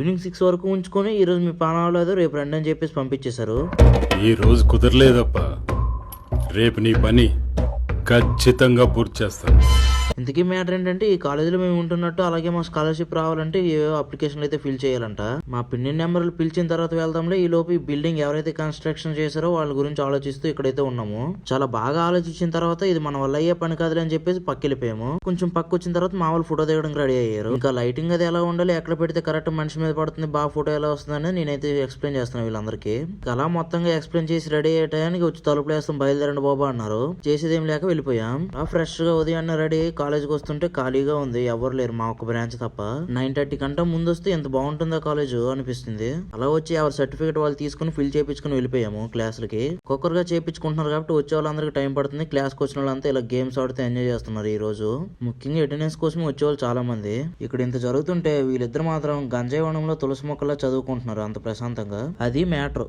Evening 6 వరకు ఉంచుకొని ఈ రోజు మీ పని అవ్వలేదు రేపు రండి అని చెప్పేసి పంపించేశారు. ఈ రోజు కుదరలేదప్పా, రేపు నీ పని ఖచ్చితంగా పూర్తి చేస్తాను. ఇంతకీ మ్యాటర్ ఏంటంటే ఈ కాలేజీలో మేము ఉంటున్నట్టు అలాగే మా స్కాలర్షిప్ రావాలంటే ఏవో అప్లికేషన్లు అయితే ఫిల్ చేయాలంట. మా పిన్ని నెంబర్లు పిలిచిన తర్వాత వెళ్దాంలే, ఈ లోపు ఈ బిల్డింగ్ ఎవరైతే కన్స్ట్రక్షన్ చేశారో వాళ్ళ గురించి ఆలోచిస్తూ ఇక్కడైతే ఉన్నాము. చాలా బాగా ఆలోచించిన తర్వాత ఇది మన వల్ల అయ్యే పని కాదులే అని చెప్పేసి పక్కెళ్ళిపోయాము. కొంచెం పక్క వచ్చిన తర్వాత మా వాళ్ళు ఫోటో దిగడానికి రెడీ అయ్యారు. ఇంకా లైటింగ్ అది ఎలా ఉండాలి, ఎక్కడ పెడితే కరెక్ట్ మనిషి మీద పడుతుంది, బాగా ఫోటో ఎలా వస్తుంది అనేది నేనైతే ఎక్స్ప్లెయిన్ చేస్తున్నాను వీళ్ళందరికీ. అలా మొత్తంగా ఎక్స్ప్లెయిన్ చేసి రెడీ అయ్యే టయానికి వచ్చి తలుపులు వేస్తాం బయలుదేరండి బాబా అన్నారు. చేసేది ఏం లేక వెళ్ళిపోయాం. ఫ్రెష్ గా ఉదయాన్నే రెడీ అయ్యి కాలేజ్కి వస్తుంటే ఖాళీగా ఉంది, ఎవరు లేరు మా ఒక్క బ్రాంచ్ తప్ప. 9:30 కంటే ముందు వస్తే ఎంత బాగుంటుందో కాలేజ్ అనిపిస్తుంది. అలా వచ్చి ఎవరి సర్టిఫికేట్ వాళ్ళు తీసుకుని ఫిల్ చేయించుకుని వెళ్ళిపోయాము క్లాసులకి. ఒక్కొక్కరుగా చేయించుకుంటున్నారు కాబట్టి వచ్చే వాళ్ళందరికీ టైం పడుతుంది. క్లాస్కి వచ్చిన వాళ్ళంతా ఇలా గేమ్స్ ఆడుతూ ఎంజాయ్ చేస్తున్నారు ఈ రోజు. ముఖ్యంగా అటెండెన్స్ కోసమే వచ్చేవాళ్ళు చాలా మంది. ఇక్కడ ఇంత జరుగుతుంటే వీళ్ళిద్దరు మాత్రం గంజాయి వనంలో తులసి మొక్కలా చదువుకుంటున్నారు అంత ప్రశాంతంగా. అది మ్యాటర్.